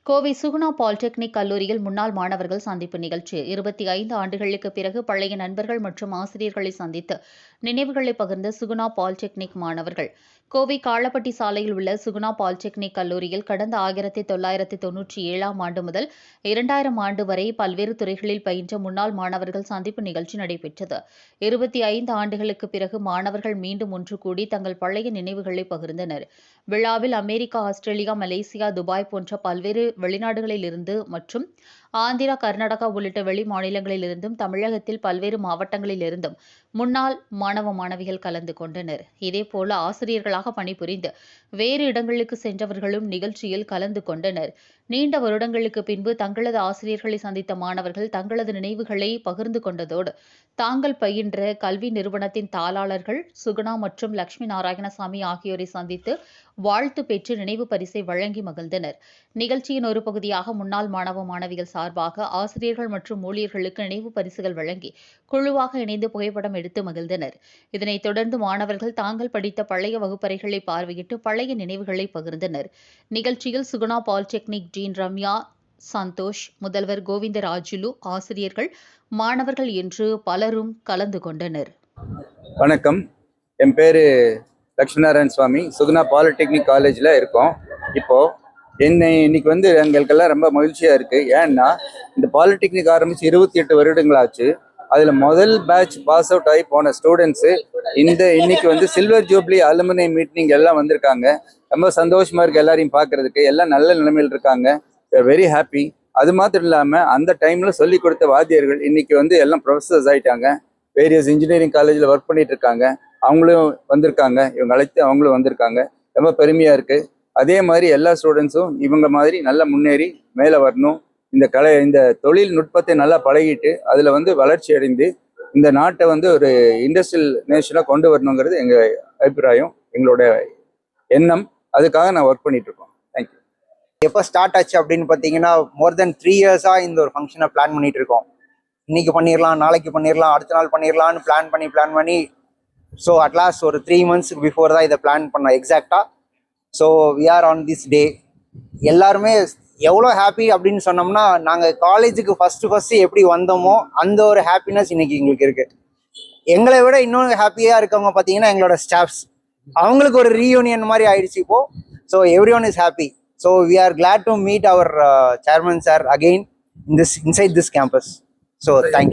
Kovai Suguna polytechnic கல்லூரியில் முன்னாள் மாணவர்கள் சந்திப்பு நிகழ்ச்சி 25 ஆண்டுகளுக்கு பிறகு பழைய நண்பர்கள் மற்றும் ஆசிரியர்களை சந்தித்து நினைவுகளை பகிர்ந்த சுகுணா பாலிடெக்னிக் மாணவர்கள். கோவை காளப்பட்டி சாலையில் உள்ள சுகுணா பாலிடெக்னிக் கல்லூரியில் கடந்த 1997ஆம் ஆண்டு முதல் 2000 ஆண்டு வரை பல்வேறு துறைகளில் பயின்ற முன்னாள் மாணவர்கள் சந்திப்பு நிகழ்ச்சி நடைபெற்றது. 25 ஆண்டுகளுக்கு பிறகு மாணவர்கள் மீண்டும் ஒன்று கூடி தங்கள் பழைய நினைவுகளை பகிர்ந்தனர். விழாவில் அமெரிக்கா, ஆஸ்திரேலியா, மலேசியா, துபாய் போன்ற பல்வேறு வெளிநாடுகளிலிருந்து மற்றும் ஆந்திரா, கர்நாடகா உள்ளிட்ட வெளி மாநிலங்களிலிருந்தும் தமிழகத்தில் பல்வேறு மாவட்டங்களிலிருந்தும் முன்னாள் மாணவ மாணவிகள் கலந்து கொண்டனர். இதேபோல ஆசிரியர்களாக பணிபுரிந்து வேறு இடங்களுக்கு சென்றவர்களும் நிகழ்ச்சியில் கலந்து கொண்டனர். நீண்ட வருடங்களுக்கு பின்பு தங்களது ஆசிரியர்களை சந்தித்த மாணவர்கள் தங்களது நினைவுகளை பகிர்ந்து கொண்டதோடு தாங்கள் பயின்ற கல்வி நிறுவனத்தின் தாளாளர்கள் சுகுணா மற்றும் லட்சுமி நாராயணசாமி ஆகியோரை சந்தித்து வாழ்த்து பெற்று நினைவு பரிசை வழங்கி மகிழ்ந்தனர். நிகழ்ச்சியின் ஒரு பகுதியாக முன்னாள் மாணவ மாணவிகள் சார்பாக ஆசிரியர்கள் மற்றும் ஊழியர்களுக்கு நினைவு பரிசுகள் வழங்கி குழுவாக இணைந்து புகைப்படம் எடுத்து மகிழ்ந்தனர். இதனைத் தொடர்ந்து மாணவர்கள் தாங்கள் படித்த பழைய வகுப்பறைகளை பார்வையிட்டு பழைய நினைவுகளை பகிர்ந்தனர். நிகழ்ச்சியில் சுகுணா பாலிடெக்னிக் டீன் ரம்யா, சந்தோஷ், முதல்வர் கோவிந்தராஜுலு, ஆசிரியர்கள், மாணவர்கள் என்று பலரும் கலந்து கொண்டனர். வணக்கம், என் பேரு லட்சுமி நாராயண சுவாமி. சுகுணா பாலிடெக்னிக் காலேஜில் இருக்கோம். இப்போது இன்னைக்கு எங்களுக்கெல்லாம் ரொம்ப மகிழ்ச்சியாக இருக்குது. ஏன்னா இந்த பாலிடெக்னிக் ஆரம்பித்து 28 வருடங்களாச்சு. அதில் முதல் பேட்ச் பாஸ் அவுட் ஆகி போன ஸ்டூடெண்ட்ஸு இன்னைக்கு சில்வர் ஜூப்ளி அலுமினி மீட்டிங் எல்லாம் வந்திருக்காங்க. ரொம்ப சந்தோஷமாக இருக்குது எல்லாரையும் பார்க்குறதுக்கு. எல்லாம் நல்ல நிலைமையில் இருக்காங்க. Very happy. அது மாத்திரம் இல்லாமல் அந்த டைமில் சொல்லிக் கொடுத்த வாத்தியர்கள் இன்னைக்கு எல்லாம் ப்ரொஃபஸர்ஸ் ஆகிட்டாங்க. வேரியஸ் இன்ஜினியரிங் காலேஜில் ஒர்க் பண்ணிட்டு இருக்காங்க. அவங்களும் வந்திருக்காங்க. இவங்க அழைத்து அவங்களும் வந்திருக்காங்க. ரொம்ப பெருமையாக இருக்குது. அதே மாதிரி எல்லா ஸ்டூடெண்ட்ஸும் இவங்க மாதிரி நல்லா முன்னேறி மேலே வரணும். இந்த தொழில்நுட்பத்தை நல்லா பழகிட்டு அதில் வளர்ச்சி அடைந்து இந்த நாட்டை ஒரு இண்டஸ்ட்ரியல் நேஷனாக கொண்டு வரணுங்கிறது எங்கள் அபிப்பிராயம், எங்களோட எண்ணம். அதுக்காக நான் ஒர்க் பண்ணிட்டு இருக்கோம். தேங்க்யூ. எப்போ ஸ்டார்ட் ஆச்சு அப்படின்னு பார்த்தீங்கன்னா, மோர் தென் 3 இயர்ஸாக இந்த ஒரு ஃபங்க்ஷனை பிளான் பண்ணிட்டு இருக்கோம். இன்னைக்கு பண்ணிடலாம், நாளைக்கு பண்ணிடலாம், அடுத்த நாள் பண்ணிடலான்னு பிளான் பண்ணி ஸோ அட்லாஸ்ட் ஒரு 3 months பிஃபோர் தான் இதை பிளான் பண்ணோம் எக்ஸாக்டாக. So we are on this day. எல்லாருமே எவ்வளோ ஹாப்பி அப்படின்னு சொன்னோம்னா, நாங்கள் காலேஜுக்கு ஃபஸ்ட்டு எப்படி வந்தோமோ அந்த ஒரு ஹாப்பினஸ் இன்னைக்கு எங்களுக்கு இருக்குது. எங்களை விட இன்னொன்று ஹாப்பியாக இருக்கவங்க பார்த்தீங்கன்னா எங்களோட ஸ்டாஃப்ஸ். அவங்களுக்கு ஒரு ரீயூனியன் மாதிரி ஆயிடுச்சு இப்போது. So everyone is happy. So we are glad to meet our chairman sir again inside this campus. So thank you.